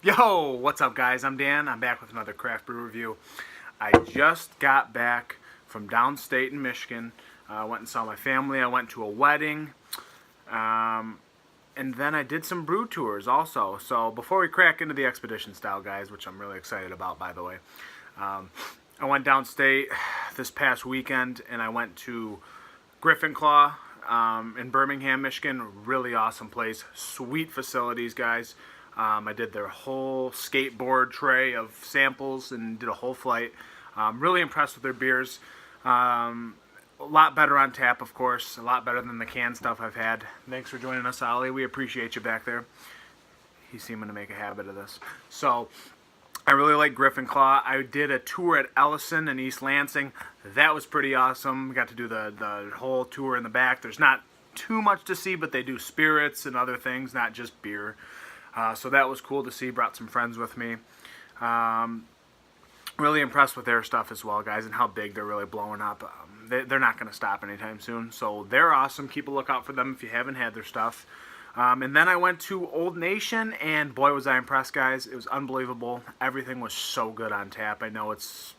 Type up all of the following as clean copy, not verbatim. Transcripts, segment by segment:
Yo, what's up guys? I'm Dan. I'm back with another craft brew review. I just got back from downstate in Michigan. I went and saw my family. I went to a wedding. And then I did some brew tours also. So before we crack into the expedition style, guys, which I'm really excited about, by the way, I went downstate this past weekend and I went to Griffin Claw in Birmingham, Michigan. Really awesome place. Sweet facilities, guys. I did their whole skateboard tray of samples and did a whole flight. Really impressed with their beers. A lot better on tap, of course. A lot better than the canned stuff I've had. Thanks for joining us, Ollie. We appreciate you back there. He's seeming to make a habit of this. So, I really like Griffin Claw. I did a tour at Ellison in East Lansing. That was pretty awesome. We got to do the whole tour in the back. There's not too much to see, but they do spirits and other things, not just beer. So that was cool to see. Brought some friends with me. Really impressed with their stuff as well, guys, and how big they're really blowing up. They're not going to stop anytime soon, so they're awesome. Keep a lookout for them if you haven't had their stuff. And then I went to Old Nation, and boy, was I impressed, guys. It was unbelievable. Everything was so good on tap. I know it's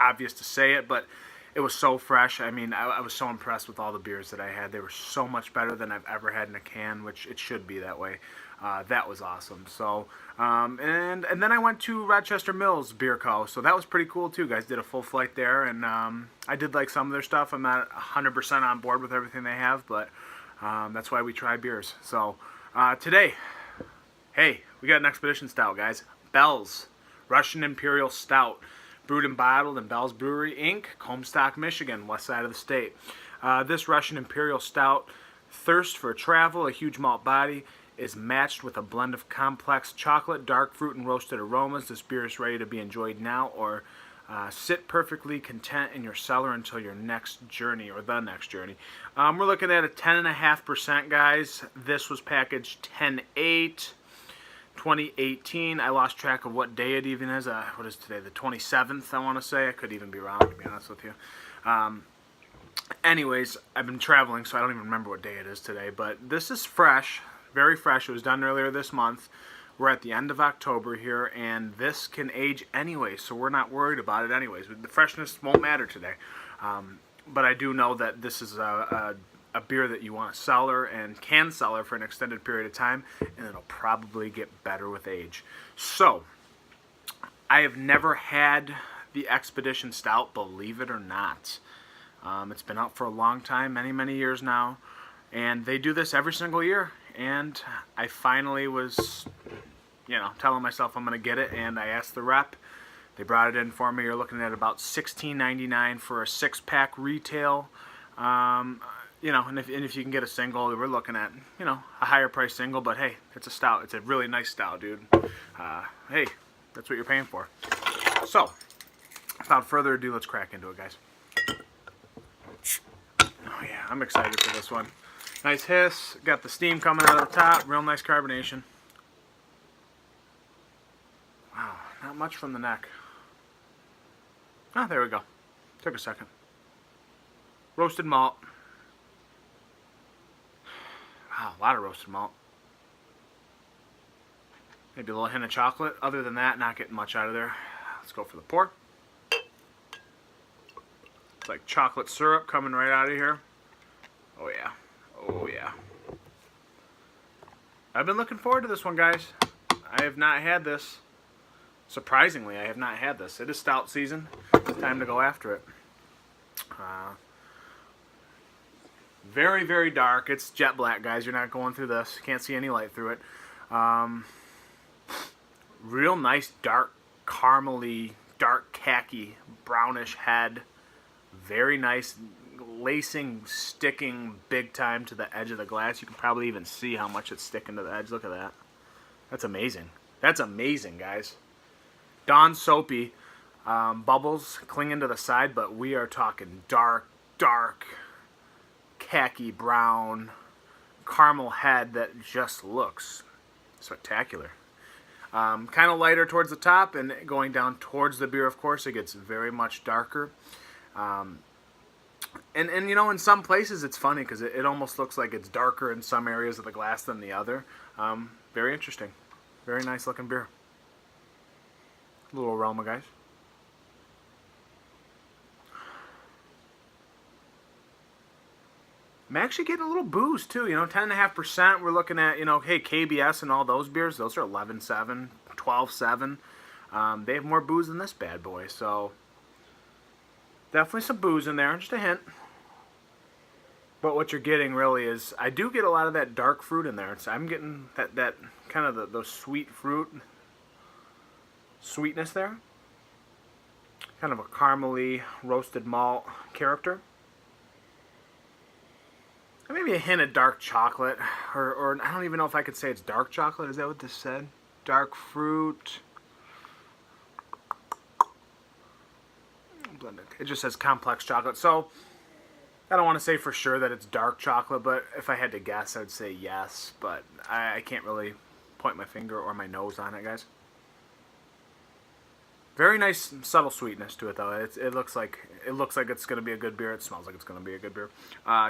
obvious to say it, but it was so fresh. I mean, I was so impressed with all the beers that I had. They were so much better than I've ever had in a can, which it should be that way. That was awesome. So, and then I went to Rochester Mills Beer Co. So that was pretty cool too, guys. Did a full flight there, and I did like some of their stuff. I'm not 100% on board with everything they have, but that's why we try beers. So today, hey, we got an expedition stout, guys. Bell's Russian Imperial Stout, brewed and bottled in Bell's Brewery, Inc., Comstock, Michigan, west side of the state. This Russian Imperial Stout thirsts for travel, a huge malt body, is matched with a blend of complex chocolate, dark fruit, and roasted aromas. This beer is ready to be enjoyed now or sit perfectly content in your cellar until your next journey or the next journey. We're looking at a 10.5%, guys. This was packaged 10/8, 2018. I lost track of what day it even is. What is today? The 27th, I want to say. I could even be wrong, to be honest with you. Anyways, I've been traveling, so I don't even remember what day it is today. But this is fresh. Very fresh. It was done earlier this month. We're at the end of October here, and this can age anyway, so we're not worried about it anyways. The freshness won't matter today. But I do know that this is a beer that you want to cellar and can cellar for an extended period of time, and it'll probably get better with age. So, I have never had the Expedition Stout, believe it or not. It's been out for a long time, many years now, and they do this every single year. And I finally was, telling myself I'm going to get it, and I asked the rep. They brought it in for me. You're looking at about $16.99 for a 6-pack retail. And if you can get a single, we're looking at, a higher price single. But hey, it's a stout. It's a really nice stout, dude. Hey, that's what you're paying for. So, without further ado, let's crack into it, guys. Oh yeah, I'm excited for this one. Nice hiss, got the steam coming out of the top, real nice carbonation. Wow, not much from the neck. Ah, there we go. Took a second. Roasted malt. Wow, a lot of roasted malt. Maybe a little hint of chocolate. Other than that, not getting much out of there. Let's go for the pour. It's like chocolate syrup coming right out of here. Oh yeah. Oh yeah. I've been looking forward to this one, guys. I have not had this. Surprisingly, I have not had this. It is stout season. It's time to go after it. Very dark. It's jet black, guys. You're not going through this. Can't see any light through it. Real nice dark caramely, dark khaki, brownish head. Very nice lacing, sticking big time to the edge of the glass. You can probably even see how much it's sticking to the edge. Look at that. That's amazing. That's amazing, guys. Dawn soapy. Bubbles clinging to the side, but we are talking dark khaki brown caramel head that just looks spectacular. Kind of lighter towards the top, and going down towards the beer, of course, it gets very much darker. And you know, in some places it's funny because it almost looks like it's darker in some areas of the glass than the other. Very interesting. Very nice looking beer. A little aroma, guys. I'm actually getting a little booze too. You know, 10.5%. We're looking at, you know, hey, KBS and all those beers. Those are 11.7, 12.7. They have more booze than this bad boy. So definitely some booze in there. Just a hint. But what you're getting really is, I do get a lot of that dark fruit in there. I'm getting that kind of the sweet fruit sweetness there. Kind of a caramely roasted malt character. And maybe a hint of dark chocolate. Or I don't even know if I could say it's dark chocolate. Is that what this said? Dark fruit. Blended. It just says complex chocolate. So I don't want to say for sure that it's dark chocolate, but if I had to guess, I'd say yes. But I can't really point my finger or my nose on it, guys. Very nice, subtle sweetness to it, though. It looks like it's going to be a good beer. It smells like it's going to be a good beer.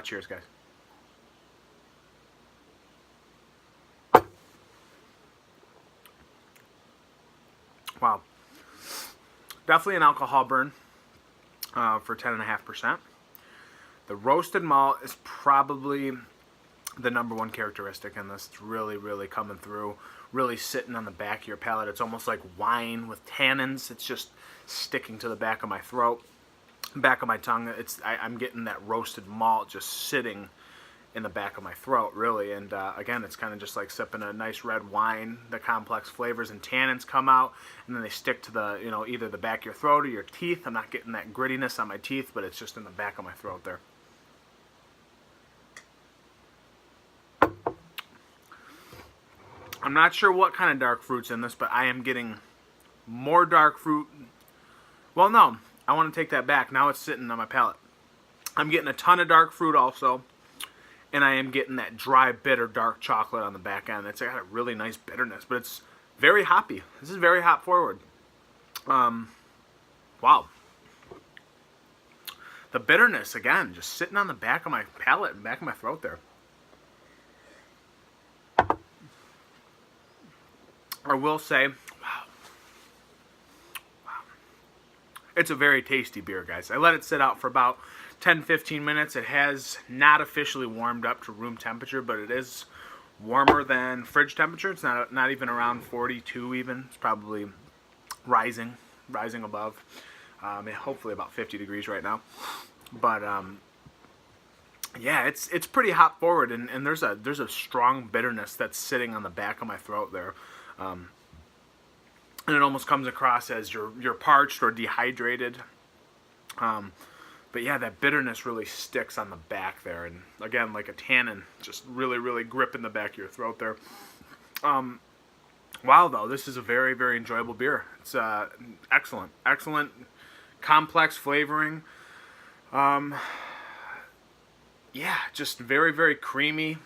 Cheers, guys. Wow. Definitely an alcohol burn for 10.5%. The roasted malt is probably the #1 characteristic in this. It's really, really coming through, really sitting on the back of your palate. It's almost like wine with tannins. It's just sticking to the back of my throat, back of my tongue. I'm getting that roasted malt just sitting in the back of my throat, really. And again, it's kind of just like sipping a nice red wine. The complex flavors and tannins come out, and then they stick to the, you know, either the back of your throat or your teeth. I'm not getting that grittiness on my teeth, but it's just in the back of my throat there. I'm not sure what kind of dark fruit's in this, but I am getting more dark fruit. Well, no, I want to take that back. Now it's sitting on my palate. I'm getting a ton of dark fruit also, and I am getting that dry, bitter, dark chocolate on the back end. It's got a really nice bitterness, but it's very hoppy. This is very hop forward. Wow. The bitterness, again, just sitting on the back of my palate and back of my throat there. I will say, wow. It's a very tasty beer, guys. I let it sit out for about 10-15 minutes. It has not officially warmed up to room temperature, but it is warmer than fridge temperature. It's not even around 42 even. It's probably rising above. Hopefully about 50 degrees right now. But yeah, it's pretty hop forward, and there's a strong bitterness that's sitting on the back of my throat there. And it almost comes across as you're parched or dehydrated. But yeah, that bitterness really sticks on the back there. And again, like a tannin, just really, really gripping the back of your throat there. Wow, though, this is a very, very enjoyable beer. It's excellent. Excellent, complex flavoring. Yeah, just very, very creamy.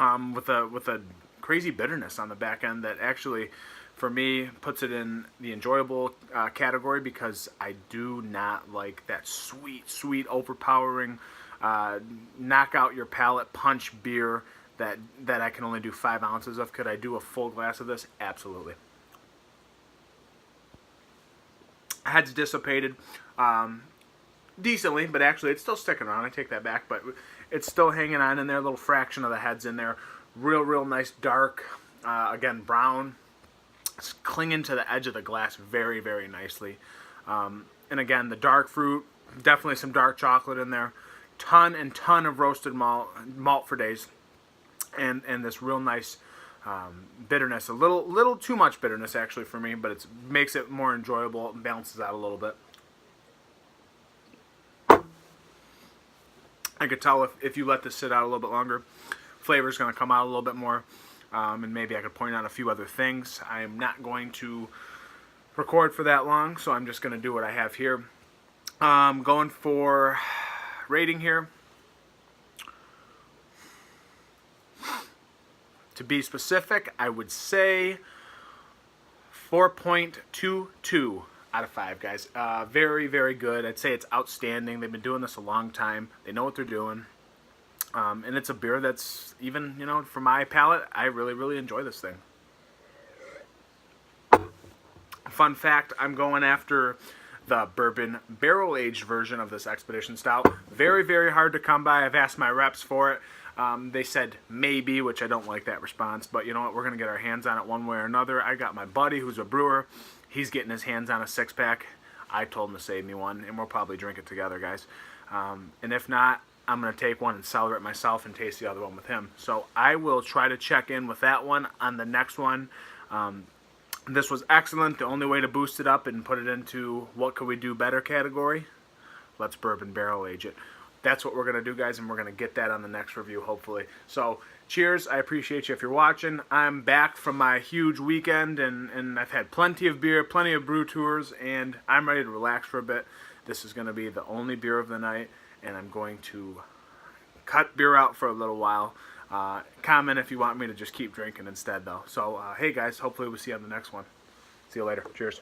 With a crazy bitterness on the back end that actually, for me, puts it in the enjoyable category, because I do not like that sweet, overpowering, knock out your palate punch beer that I can only do 5 ounces of. Could I do a full glass of this? Absolutely. Head's dissipated decently, but actually it's still sticking around. I take that back, but it's still hanging on in there. A little fraction of the head's in there. Real nice dark, again, brown. It's clinging to the edge of the glass very, very nicely. And again, the dark fruit, definitely some dark chocolate in there. Ton of roasted malt for days. And this real nice bitterness. A little too much bitterness, actually, for me, but it makes it more enjoyable and balances out a little bit. I could tell if you let this sit out a little bit longer, flavor's going to come out a little bit more. And maybe I could point out a few other things. I am not going to record for that long, so I'm just going to do what I have here. Going for rating here. To be specific, I would say 4.22 out of 5, guys. Very, very good. I'd say it's outstanding. They've been doing this a long time. They know what they're doing. And it's a beer that's even, you know, for my palate, I really, really enjoy this thing. Fun fact, I'm going after the bourbon barrel-aged version of this Expedition Stout. Very, very hard to come by. I've asked my reps for it. They said maybe, which I don't like that response, but you know what? We're going to get our hands on it one way or another. I got my buddy who's a brewer. He's getting his hands on a 6-pack. I told him to save me one, and we'll probably drink it together, guys. And if not, I'm going to take one and celebrate myself and taste the other one with him. So I will try to check in with that one on the next one. This was excellent. The only way to boost it up and put it into what could we do better category, let's bourbon barrel age it. That's what we're going to do, guys, and we're going to get that on the next review, hopefully. So, cheers. I appreciate you if you're watching. I'm back from my huge weekend, and I've had plenty of beer, plenty of brew tours, and I'm ready to relax for a bit. This is going to be the only beer of the night, and I'm going to cut beer out for a little while. Comment if you want me to just keep drinking instead, though. So, hey, guys, hopefully we'll see you on the next one. See you later. Cheers.